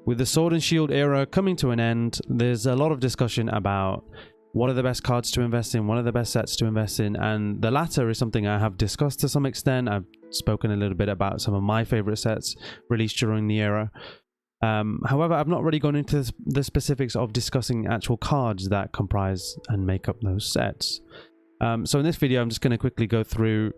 with the Sword and Shield era coming to an end, there's a lot of discussion about what are the best cards to invest in, what are the best sets to invest in, and the latter is something I have discussed to some extent. I've spoken a little bit about some of my favorite sets released during the era. However, I've not really gone into the specifics of discussing actual cards that comprise and make up those sets. So in this video, I'm just going to quickly go through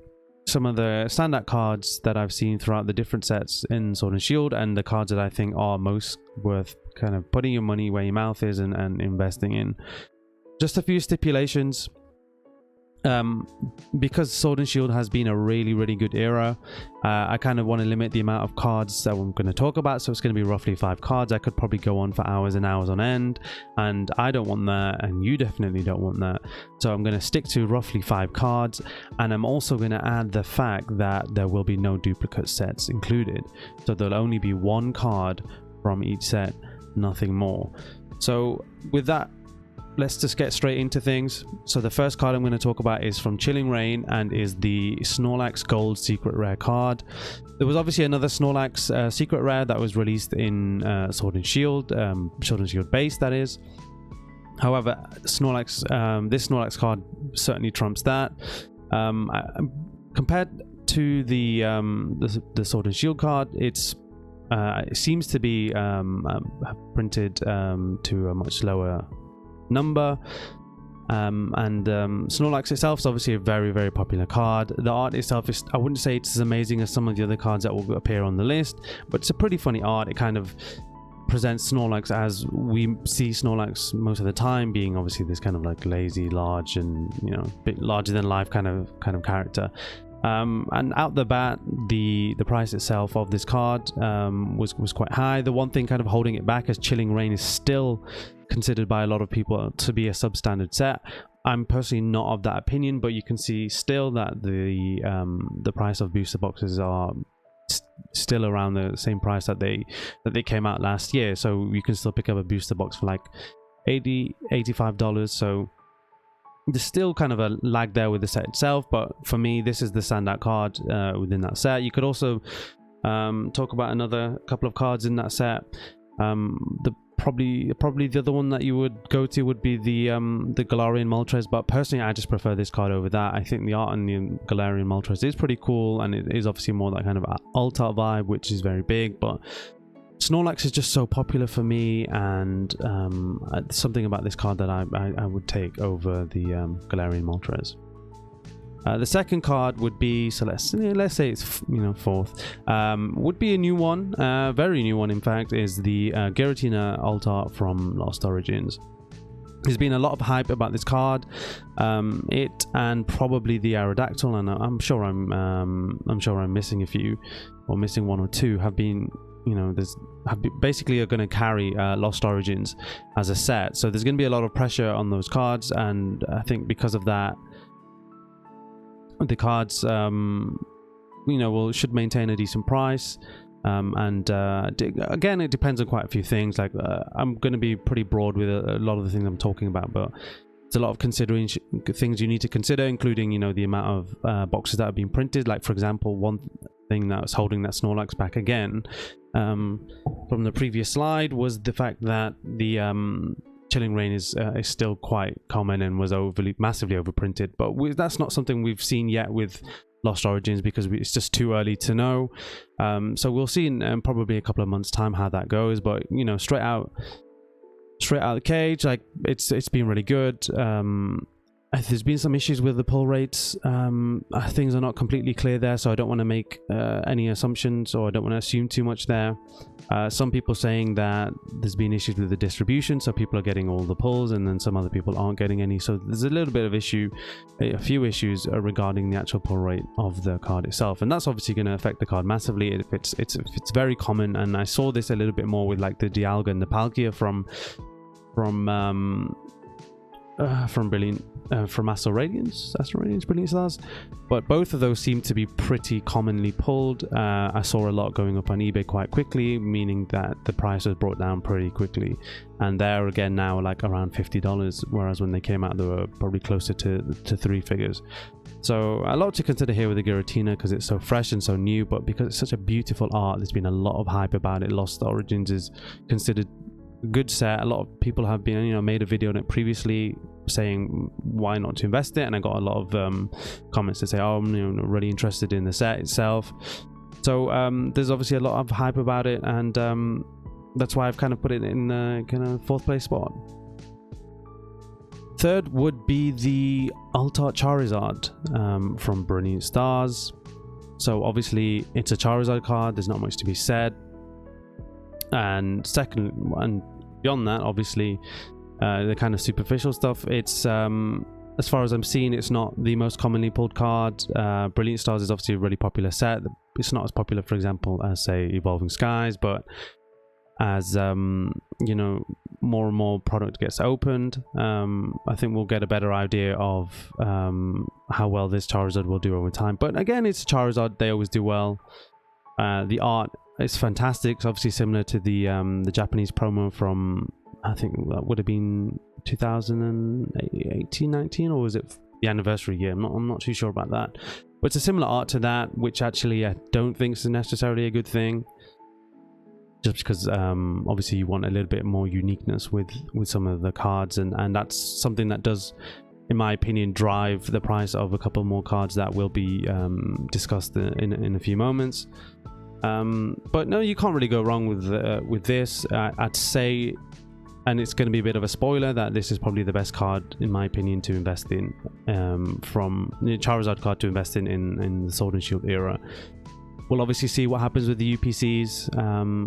some of the standout cards that I've seen throughout the different sets in Sword and Shield, and the cards that I think are most worth kind of putting your money where your mouth is and investing in. Just a few stipulations. Because Sword and Shield has been a really good era, I kind of want to limit the amount of cards that I'm going to talk about, so it's going to be roughly 5 cards. I could probably go on for hours and hours on end, and I don't want that, and you definitely don't want that. So I'm going to stick to roughly 5 cards, and I'm also going to add the fact that there will be no duplicate sets included, so there'll only be 1 card from each set, nothing more. So with that, let's just get straight into things. So the first card I'm going to talk about is from Chilling Reign and is the Snorlax Gold Secret Rare card. There was obviously another Snorlax Secret Rare that was released in Sword and Shield, Sword and Shield base, that is. However, Snorlax, this Snorlax card certainly trumps that. Compared to the Sword and Shield card, it seems to be printed to a much lower number, and Snorlax itself is obviously a very popular card. The art itself is, I wouldn't say it's as amazing as some of the other cards that will appear on the list, but it's a pretty funny art. It kind of presents Snorlax as we see Snorlax most of the time, being obviously this kind of like lazy, large, and a bit larger than life kind of character. And out the bat, the price itself of this card was quite high. The one thing kind of holding it back is Chilling Reign is still considered by a lot of people to be a substandard set. I'm personally not of that opinion, but you can see still that the price of booster boxes are still around the same price that they came out last year. So you can still pick up a booster box for like $85. So there's still kind of a lag there with the set itself, but for me, this is the standout card within that set. You could also talk about another couple of cards in that set. Probably the other one that you would go to would be the Galarian Moltres, but personally, I just prefer this card over that. I think the art on the Galarian Moltres is pretty cool, and it is obviously more that kind of alt art vibe, which is very big, but Snorlax is just so popular for me, and something about this card that I would take over the Galarian Moltres. The second card would be Celeste. Let's say it's fourth. Would be a new one, very new one in fact, is the Giratina alt art from Lost Origins. There's been a lot of hype about this card. It and probably the Aerodactyl, and I'm sure I'm missing a few, or missing 1 or 2, have been basically are going to carry Lost Origins as a set. So there's going to be a lot of pressure on those cards, and I think because of that, the cards should maintain a decent price. Again, it depends on quite a few things. Like I'm going to be pretty broad with a lot of the things I'm talking about, but it's a lot of things you need to consider, including the amount of boxes that have been printed. Like for example, one thing that was holding that Snorlax back again from the previous slide was the fact that the Chilling Reign is still quite common and was massively overprinted, but that's not something we've seen yet with Lost Origins because it's just too early to know. So we'll see in probably a couple of months time how that goes, but straight out of the cage, like it's been really good. There's been some issues with the pull rates. Things are not completely clear there, so I don't want to make any assumptions, or I don't want to assume too much there. Some people saying that there's been issues with the distribution, so people are getting all the pulls and then some other people aren't getting any. So there's a little bit of a few issues regarding the actual pull rate of the card itself, and that's obviously going to affect the card massively if it's very common. And I saw this a little bit more with like the Dialga and the Palkia from from Astral Radiance, Brilliant Stars, but both of those seem to be pretty commonly pulled. I saw a lot going up on eBay quite quickly, meaning that the price was brought down pretty quickly, and they're again now like around $50, whereas when they came out they were probably closer to three figures. So a lot to consider here with the Giratina because it's so fresh and so new, but because it's such a beautiful art, there's been a lot of hype about it. Lost Origins is considered a good set. A lot of people have been, you know, made a video on it previously saying why not to invest it, and I got a lot of comments to say, oh, I'm, you know, really interested in the set itself. So there's obviously a lot of hype about it, and that's why I've kind of put it in the kind of fourth place spot. Third would be the Alt-Art Charizard from Brilliant Stars. So obviously it's a Charizard card, there's not much to be said. And second, and beyond that, obviously the kind of superficial stuff, it's as far as I'm seeing, it's not the most commonly pulled card. Brilliant Stars is obviously a really popular set. It's not as popular, for example, as say Evolving Skies, but as you know, more and more product gets opened, I think we'll get a better idea of how well this Charizard will do over time. But again, it's Charizard, they always do well. The art is fantastic. It's obviously similar to the Japanese promo from, I think that would have been 2018, 19, or was it the anniversary year? I'm not too sure about that. But it's a similar art to that, which actually I don't think is necessarily a good thing. Just because obviously you want a little bit more uniqueness with some of the cards, and that's something that does, in my opinion, drive the price of a couple more cards that will be discussed in a few moments. But no, you can't really go wrong with this. I'd say, and it's going to be a bit of a spoiler, that this is probably the best card, in my opinion, to invest in, from the Charizard card to invest in the Sword and Shield era. We'll obviously see what happens with the UPCs,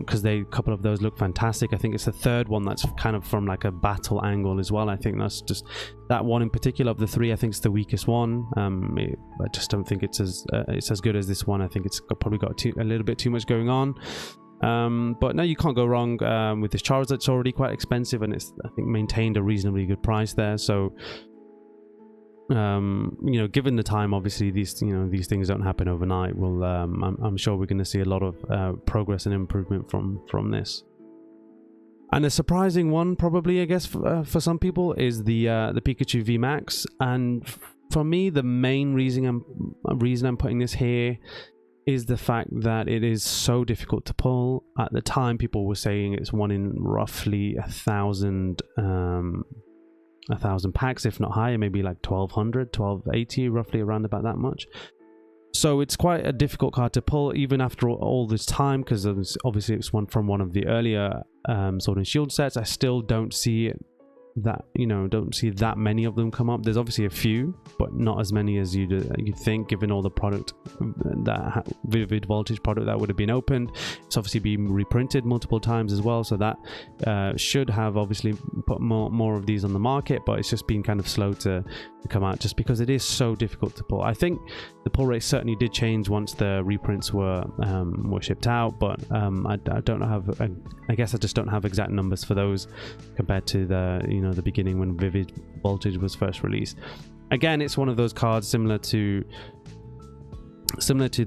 because a couple of those look fantastic. I think it's the third one that's kind of from like a battle angle as well. I think that's just, that one in particular of the three, I think it's the weakest one. I just don't think it's as good as this one. I think it's probably got a little bit too much going on. But no, you can't go wrong with this Charizard. It's already quite expensive, and it's, I think, maintained a reasonably good price there. So you know, given the time, obviously these things don't happen overnight. We'll I'm sure we're going to see a lot of progress and improvement from this. And a surprising one, probably, I guess, for some people, is the Pikachu Vmax. And for me, the main reason I'm putting this here is the fact that it is so difficult to pull. At the time, people were saying it's one in roughly 1,000 packs, if not higher, maybe like 1,200, 1,280, roughly around about that much. So it's quite a difficult card to pull, even after all this time, because obviously it's one from one of the earlier Sword and Shield sets. I still don't see it don't see that many of them come up. There's obviously a few, but not as many as you'd think, given all the product, that Vivid Voltage product that would have been opened. It's obviously been reprinted multiple times as well, so that should have obviously put more of these on the market, but it's just been kind of slow to come out, just because it is so difficult to pull. I think the pull rate certainly did change once the reprints were shipped out, but I don't have, I guess I just don't have exact numbers for those compared to the beginning when Vivid Voltage was first released. Again, it's one of those cards similar to the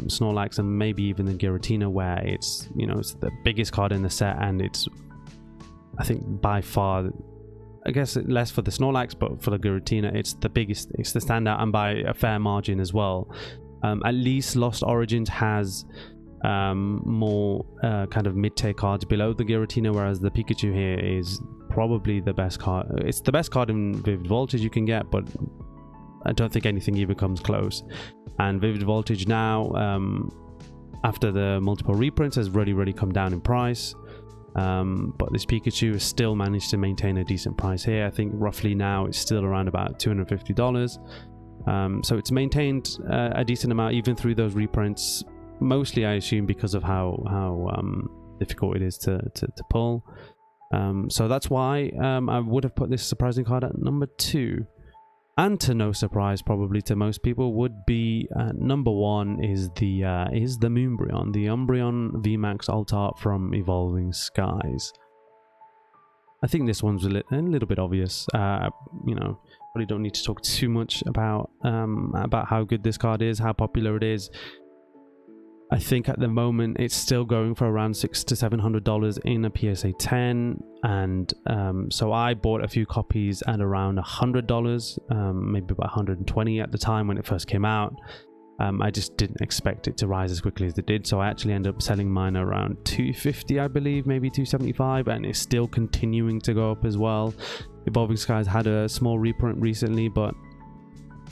Snorlax and maybe even the Giratina, where it's the biggest card in the set, and it's, I think, by far, I guess less for the Snorlax, but for the Giratina, it's the biggest, it's the standout, and by a fair margin as well. At least Lost Origins has more kind of mid-tier cards below the Giratina, whereas the Pikachu here is probably the best card. It's the best card in Vivid Voltage you can get, but I don't think anything even comes close. And Vivid Voltage now, after the multiple reprints, has really come down in price. But this Pikachu has still managed to maintain a decent price here. I think roughly now it's still around about $250. So it's maintained a decent amount even through those reprints, mostly I assume because of how difficult it is to pull. So that's why I would have put this surprising card at number 2. And to no surprise, probably to most people, would be number 1 is the Moonbrian, the Umbreon Vmax Alt Art from Evolving Skies. I think this one's a little bit obvious. You know, probably don't need to talk too much about how good this card is, how popular it is. I think at the moment it's still going for around $600 to $700 in a PSA 10, and so I bought a few copies at around $100, maybe about 120 at the time when it first came out. I just didn't expect it to rise as quickly as it did, so I actually ended up selling mine around 250, I believe, maybe 275, and it's still continuing to go up as well. Evolving Skies had a small reprint recently, but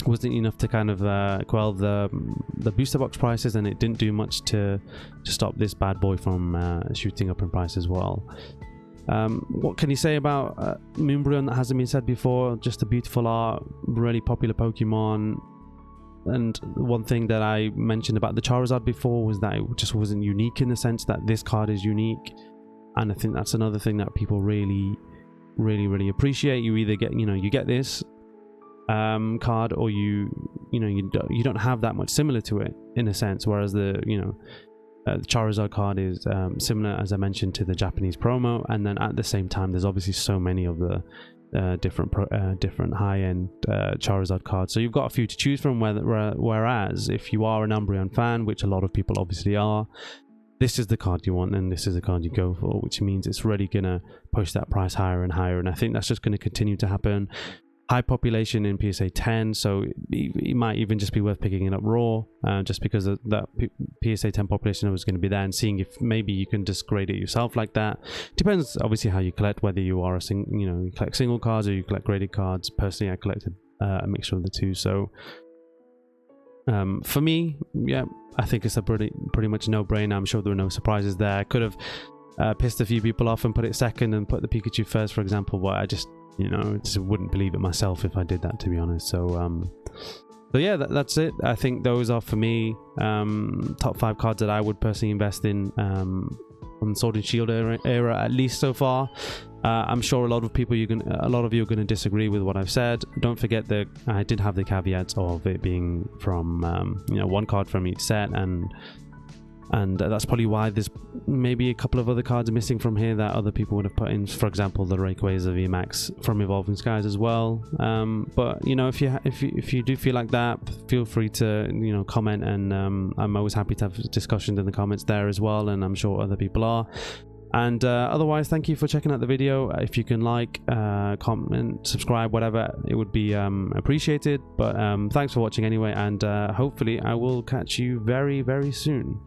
wasn't enough to kind of quell the booster box prices, and it didn't do much to stop this bad boy from shooting up in price as well. What can you say about Moonbrian that hasn't been said before? Just a beautiful art, really popular Pokemon. And one thing that I mentioned about the Charizard before was that it just wasn't unique in the sense that this card is unique, and I think that's another thing that people really appreciate. You either get, you get this card, or you don't have that much similar to it in a sense, whereas the Charizard card is similar, as I mentioned, to the Japanese promo, and then at the same time there's obviously so many of the different high-end Charizard cards, so you've got a few to choose from. Whereas if you are an Umbreon fan, which a lot of people obviously are, this is the card you want, and this is the card you go for, which means it's really gonna push that price higher and higher, and I think that's just going to continue to happen. High population in PSA 10, so it might even just be worth picking it up raw, just because of that PSA 10 population was going to be there, and seeing if maybe you can just grade it yourself like that. Depends obviously how you collect, whether you are you collect single cards or you collect graded cards. Personally, I collected a mixture of the two, so for me, yeah, I think it's a pretty much no-brainer. I'm sure there were no surprises there. I could have pissed a few people off and put it second and put the Pikachu first, for example, but I just wouldn't believe it myself if I did that, to be honest. So yeah, that's it. I think those are, for me, top 5 cards that I would personally invest in from Sword and Shield era, at least so far. I'm sure a lot of you are going to disagree with what I've said. Don't forget that I did have the caveats of it being from one card from each set, and that's probably why there's maybe a couple of other cards missing from here that other people would have put in, for example the Rayquaza VMAX from Evolving Skies as well. But if you do feel like that, feel free to comment, and I'm always happy to have discussions in the comments there as well, and I'm sure other people are. And otherwise, thank you for checking out the video. If you can like, comment, subscribe, whatever, it would be appreciated. But thanks for watching anyway, and hopefully I will catch you very soon.